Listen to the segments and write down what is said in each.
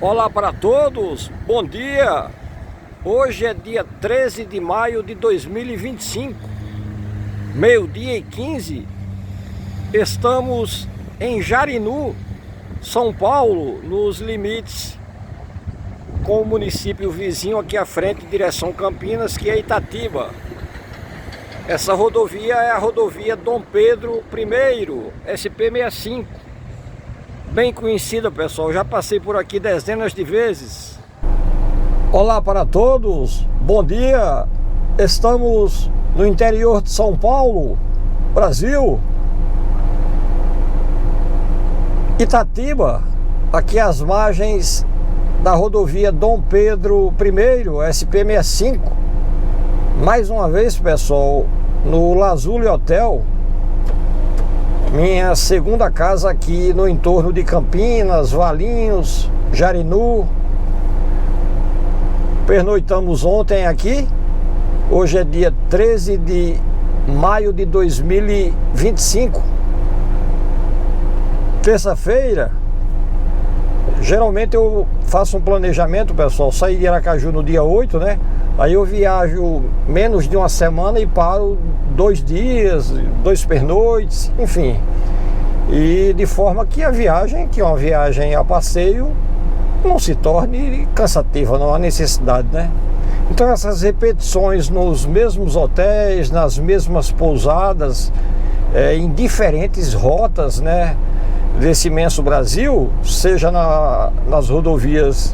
Olá para todos, bom dia! Hoje é dia 13 de maio de 2025, meio-dia e 15. Estamos em Jarinu, São Paulo, nos limites com o município vizinho aqui à frente, direção Campinas, que é Itatiba. Essa rodovia é a rodovia Dom Pedro I, SP-65. Bem conhecida, pessoal, já passei por aqui dezenas de vezes. Olá para todos, bom dia! Estamos no interior de São Paulo, Brasil. Itatiba, aqui às margens da rodovia Dom Pedro I, SP-65. Mais uma vez, pessoal, no Lazuli Hotel, minha segunda casa aqui no entorno de Campinas, Valinhos, Jarinu. Pernoitamos ontem aqui. Hoje é dia 13 de maio de 2025. Terça-feira. Geralmente eu faço um planejamento, pessoal. Saí de Aracaju no dia 8, né? Aí eu viajo menos de uma semana e paro 2 dias, 2 pernoites, enfim. E de forma que a viagem, que é uma viagem a passeio, não se torne cansativa, não há necessidade, né? Então essas repetições nos mesmos hotéis, nas mesmas pousadas, em diferentes rotas, né, desse imenso Brasil, seja nas rodovias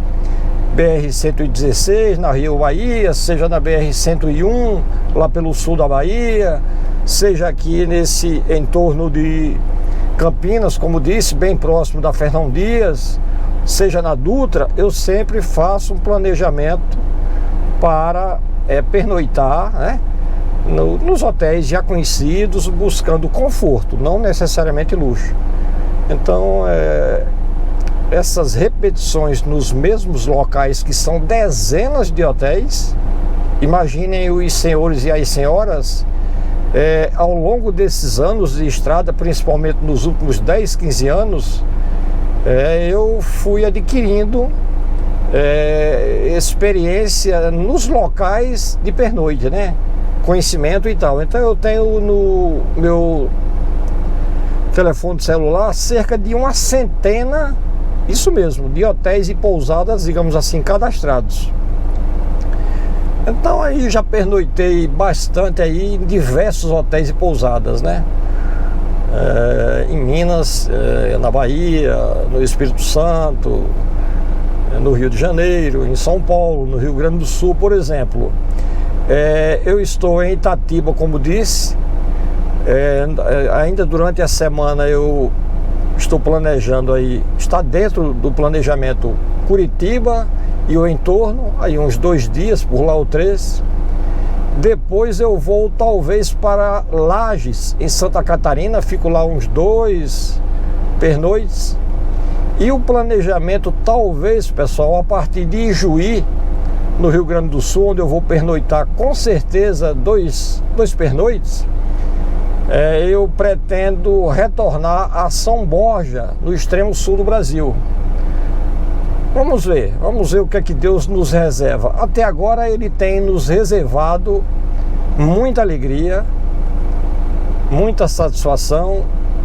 BR-116, na Rio Bahia, seja na BR-101, lá pelo sul da Bahia, seja aqui nesse entorno de Campinas, como disse, bem próximo da Fernão Dias, seja na Dutra, eu sempre faço um planejamento para pernoitar, né, nos hotéis já conhecidos, buscando conforto, não necessariamente luxo. Então, essas repetições nos mesmos locais, que são dezenas de hotéis, imaginem os senhores e as senhoras, ao longo desses anos de estrada, principalmente nos últimos 10, 15 anos, eu fui adquirindo experiência nos locais de pernoite, né? Conhecimento e tal. Então eu tenho no meu telefone celular cerca de uma centena, isso mesmo, de hotéis e pousadas, digamos assim, cadastrados. Então aí já pernoitei bastante aí em diversos hotéis e pousadas, né? Em Minas, na Bahia, no Espírito Santo, no Rio de Janeiro, em São Paulo, no Rio Grande do Sul, por exemplo. Eu estou em Itatiba, como disse. Ainda durante a semana eu estou planejando aí, está dentro do planejamento Curitiba e o entorno, aí uns 2 dias, por lá ou 3. Depois eu vou talvez para Lages, em Santa Catarina, fico lá uns 2 pernoites. E o planejamento talvez, pessoal, a partir de Ijuí, no Rio Grande do Sul, onde eu vou pernoitar com certeza 2 pernoites. Eu pretendo retornar a São Borja, no extremo sul do Brasil. Vamos ver o que é que Deus nos reserva. Até agora Ele tem nos reservado muita alegria, muita satisfação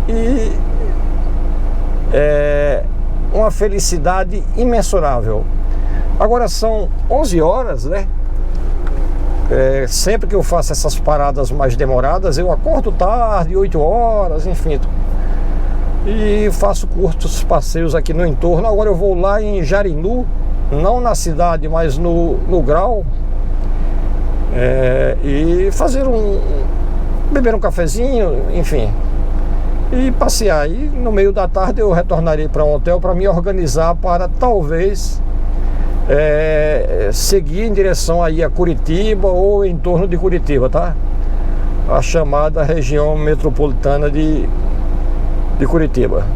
e uma felicidade imensurável. Agora são 11 horas, né? Sempre que eu faço essas paradas mais demoradas, eu acordo tarde, 8 horas, enfim. E faço curtos passeios aqui no entorno. Agora eu vou lá em Jarinu, não na cidade, mas no grau, e fazer beber um cafezinho, enfim, e passear. E no meio da tarde eu retornarei para um hotel para me organizar para talvez seguir em direção aí a Curitiba ou em torno de Curitiba, tá? A chamada região metropolitana de Curitiba.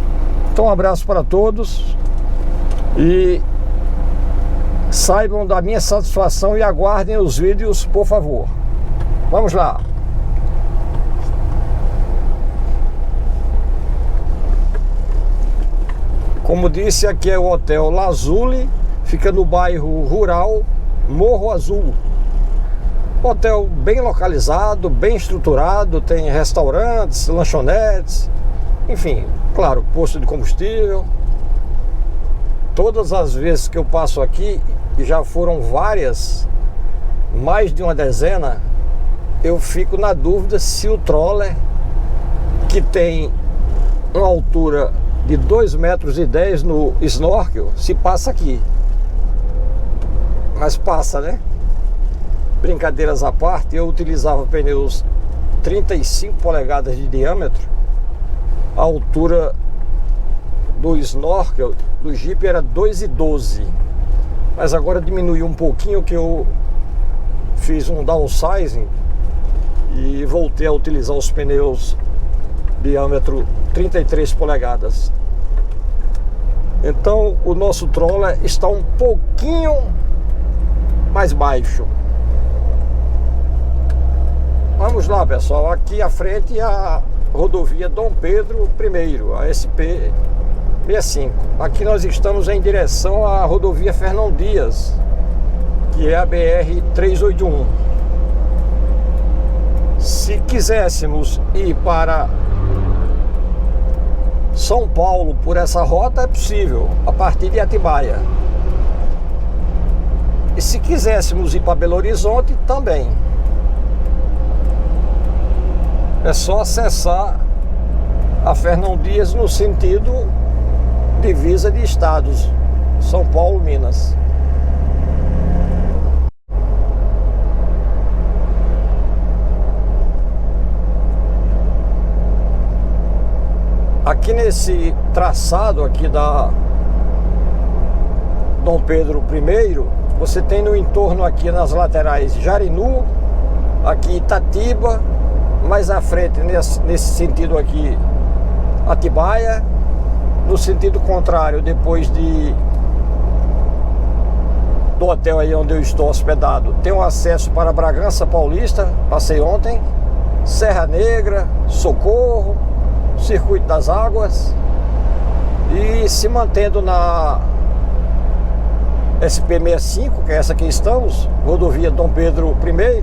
Então um abraço para todos e saibam da minha satisfação e aguardem os vídeos, por favor. Vamos lá. Como disse, aqui é o Hotel Lazuli, fica no bairro rural Morro Azul. Hotel bem localizado, bem estruturado, tem restaurantes, lanchonetes, enfim, claro, posto de combustível. Todas as vezes que eu passo aqui, e já foram várias, mais de uma dezena, eu fico na dúvida se o troller, que tem uma altura de 2,10 metros no snorkel, se passa aqui. Mas passa, né? Brincadeiras à parte, eu utilizava pneus 35 polegadas de diâmetro. A altura do snorkel do Jeep era 2,12. Mas agora diminuiu um pouquinho, que eu fiz um downsizing e voltei a utilizar os pneus diâmetro 33 polegadas. Então o nosso troller está um pouquinho mais baixo. Vamos lá, pessoal, aqui à frente a rodovia Dom Pedro I, a SP-65. Aqui nós estamos em direção à rodovia Fernão Dias, que é a BR-381. Se quiséssemos ir para São Paulo por essa rota, é possível, a partir de Atibaia. E se quiséssemos ir para Belo Horizonte, também. É só acessar a Fernão Dias no sentido divisa de estados, São Paulo, Minas. Aqui nesse traçado aqui da Dom Pedro I, você tem no entorno aqui nas laterais Jarinu, aqui Itatiba, mais à frente nesse sentido aqui Atibaia, no sentido contrário, depois do hotel aí onde eu estou hospedado, tem um acesso para Bragança Paulista, passei ontem, Serra Negra, Socorro, Circuito das Águas, e se mantendo na SP-65, que é essa que estamos, rodovia Dom Pedro I,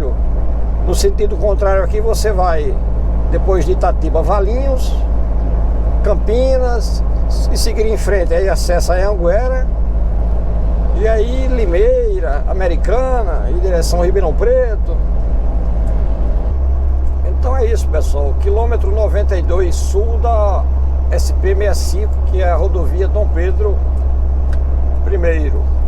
no sentido contrário aqui você vai, depois de Itatiba, Valinhos, Campinas, e seguir em frente, aí acessa a Anhanguera, e aí Limeira, Americana, em direção a Ribeirão Preto. Então é isso, pessoal, quilômetro 92 sul da SP-65, que é a rodovia Dom Pedro I.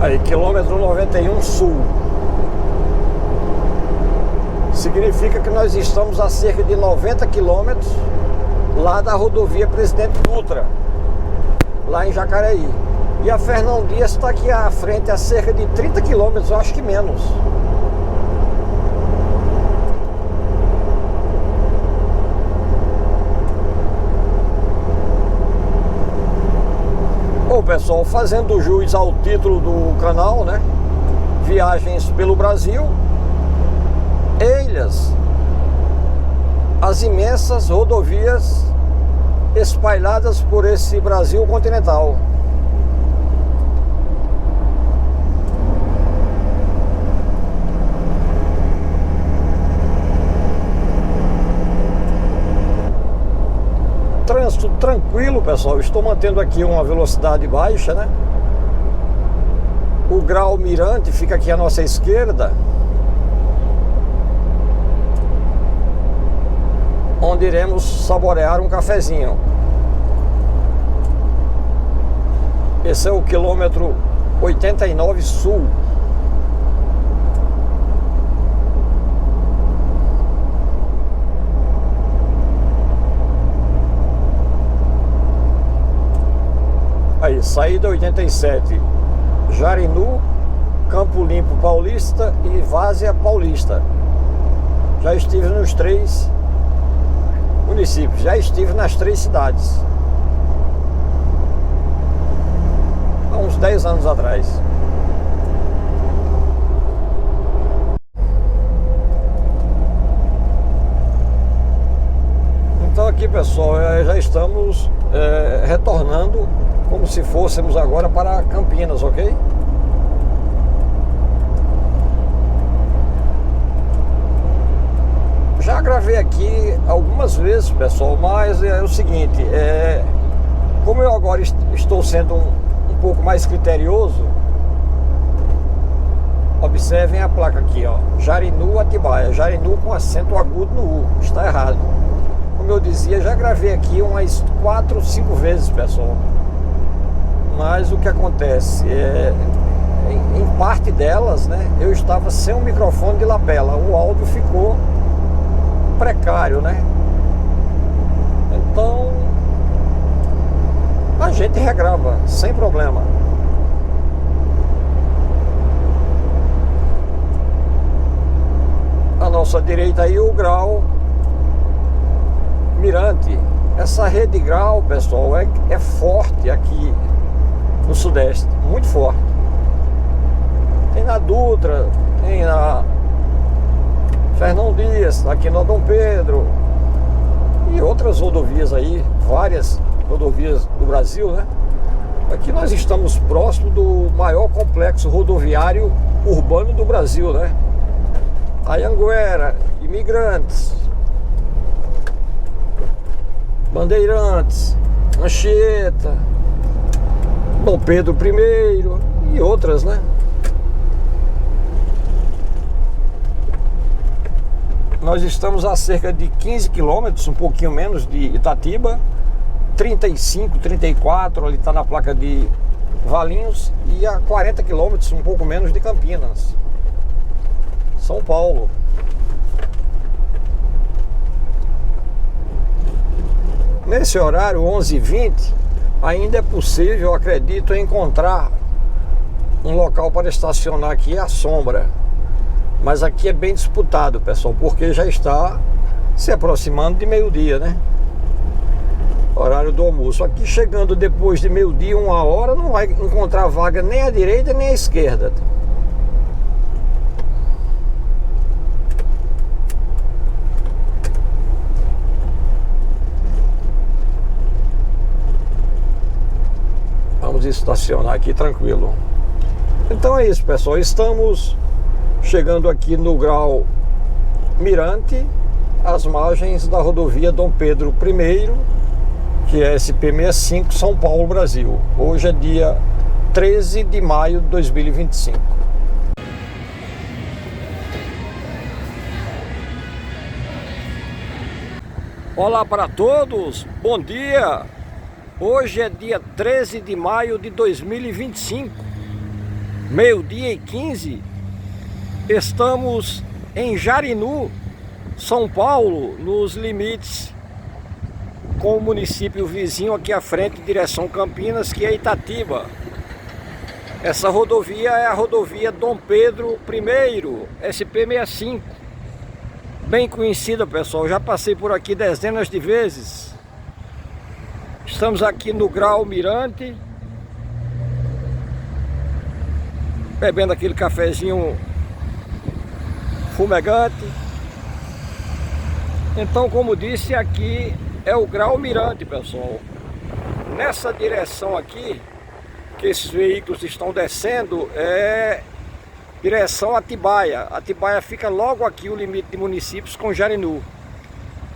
Aí, quilômetro 91 sul. Significa que nós estamos a cerca de 90 quilômetros lá da rodovia Presidente Dutra, lá em Jacareí. E a Fernão Dias está aqui à frente a cerca de 30 quilômetros, eu acho que menos. Bom, pessoal, fazendo jus ao título do canal, né? Viagens pelo Brasil, ilhas, as imensas rodovias espalhadas por esse Brasil continental. Trânsito tranquilo, pessoal. Estou mantendo aqui uma velocidade baixa, né? O Grau Mirante fica aqui à nossa esquerda, onde iremos saborear um cafezinho. Esse é o quilômetro 89 sul. Aí, saída 87, Jarinu, Campo Limpo Paulista e Várzea Paulista. Já estive nos 3 municípios, já estive nas 3 cidades. Há uns 10 anos atrás. Então aqui, pessoal, já estamos retornando como se fôssemos agora para Campinas, ok? Já gravei aqui algumas vezes, pessoal, mas é o seguinte, como eu agora estou sendo um pouco mais criterioso, observem a placa aqui, ó, Jarinu, Atibaia, Jarinu com acento agudo no U, está errado. Como eu dizia, já gravei aqui umas 4 ou 5 vezes, pessoal. Mas o que acontece em parte delas, né, eu estava sem um microfone de lapela, o áudio ficou precário, né? Então a gente regrava sem problema. À nossa direita aí o Grau Mirante. Essa rede Grau, pessoal, é forte aqui no Sudeste, muito forte. Tem na Dutra, tem na Fernão Dias, aqui no Dom Pedro e outras rodovias aí, várias rodovias do Brasil, né? Aqui nós estamos próximo do maior complexo rodoviário urbano do Brasil, né? Anhanguera, Imigrantes, Bandeirantes, Anchieta, Dom Pedro I e outras, né? Nós estamos a cerca de 15 quilômetros, um pouquinho menos de Itatiba, 35, 34, ali está na placa de Valinhos, e a 40 quilômetros, um pouco menos de Campinas, São Paulo. Nesse horário, 11h20, ainda é possível, acredito, encontrar um local para estacionar aqui à sombra. Mas aqui é bem disputado, pessoal, porque já está se aproximando de meio-dia, né? Horário do almoço. Aqui chegando depois de meio-dia, 1h, não vai encontrar vaga nem à direita nem à esquerda. Vamos estacionar aqui tranquilo. Então é isso, pessoal. Estamos chegando aqui no Grau Mirante, às margens da rodovia Dom Pedro I, que é SP65, São Paulo, Brasil. Hoje é dia 13 de maio de 2025. Olá para todos, bom dia! Hoje é dia 13 de maio de 2025, meio-dia e 15. Estamos em Jarinu, São Paulo, nos limites com o município vizinho aqui à frente, direção Campinas, que é Itatiba. Essa rodovia é a rodovia Dom Pedro I, SP65. Bem conhecida, pessoal, já passei por aqui dezenas de vezes. Estamos aqui no Grau Mirante, bebendo aquele cafezinho fumegante. Então, como disse, aqui é o Grau Mirante, pessoal. Nessa direção aqui que esses veículos estão descendo é direção Atibaia. Atibaia fica logo aqui o limite de municípios com Jarinu.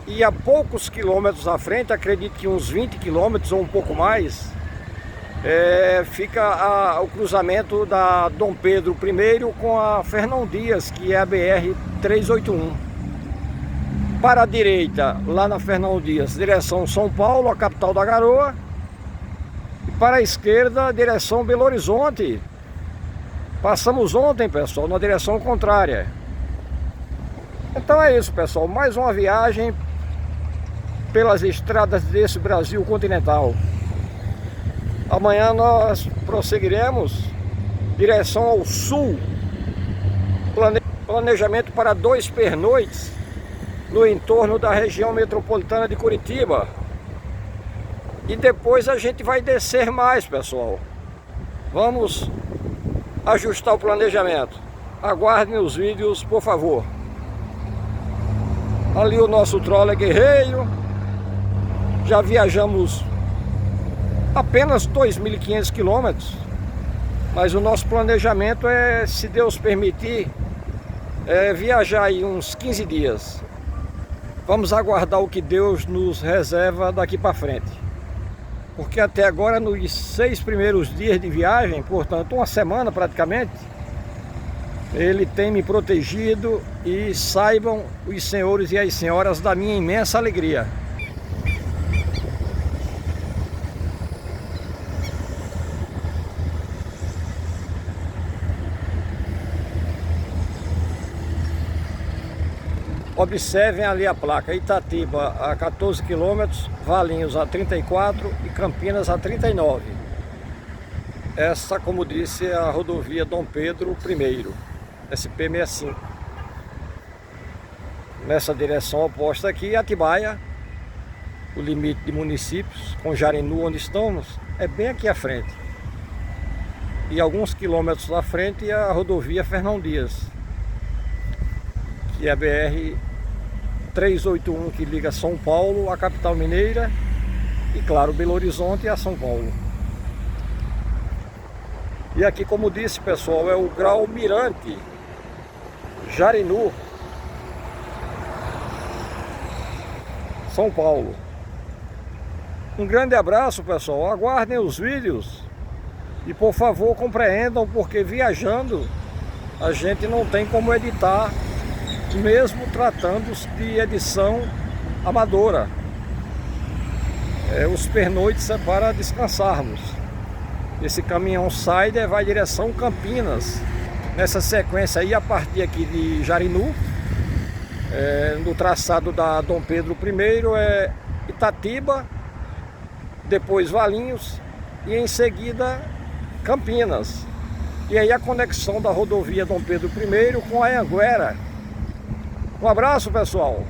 E a poucos quilômetros à frente, acredito que uns 20 quilômetros ou um pouco mais, fica o cruzamento da Dom Pedro I com a Fernão Dias, que é a BR-381. Para a direita, lá na Fernão Dias, direção São Paulo, a capital da Garoa. E para a esquerda, direção Belo Horizonte. Passamos ontem, pessoal, na direção contrária. Então é isso, pessoal, mais uma viagem pelas estradas desse Brasil continental. Amanhã nós prosseguiremos direção ao sul. Planejamento para 2 pernoites no entorno da região metropolitana de Curitiba. E depois a gente vai descer mais, pessoal. Vamos ajustar o planejamento. Aguardem os vídeos, por favor. Ali o nosso Troller Guerreiro. Já viajamos apenas 2.500 quilômetros. Mas o nosso planejamento é, se Deus permitir, viajar aí uns 15 dias. Vamos aguardar o que Deus nos reserva daqui para frente. Porque até agora, nos 6 primeiros dias de viagem, portanto uma semana praticamente, Ele tem me protegido, e saibam os senhores e as senhoras da minha imensa alegria. Observem ali a placa: Itatiba a 14 km, Valinhos a 34 e Campinas a 39. Essa, como disse, é a rodovia Dom Pedro I, SP-65. Nessa direção oposta aqui, Atibaia, o limite de municípios, com Jarinu, onde estamos, é bem aqui à frente. E alguns quilômetros à frente, a rodovia Fernão Dias, que é a BR-381, que liga São Paulo à capital mineira e, claro, Belo Horizonte a São Paulo. E aqui, como disse, pessoal, é o Grau Mirante, Jarinu, São Paulo. Um grande abraço, pessoal. Aguardem os vídeos e, por favor, compreendam, porque viajando a gente não tem como editar, mesmo tratando-se de edição amadora. Os pernoites é para descansarmos. Esse caminhão sai e vai em direção Campinas. Nessa sequência aí, a partir aqui de Jarinu, no traçado da Dom Pedro I, é Itatiba, depois Valinhos e em seguida Campinas. E aí a conexão da rodovia Dom Pedro I com a Anhanguera. Um abraço, pessoal!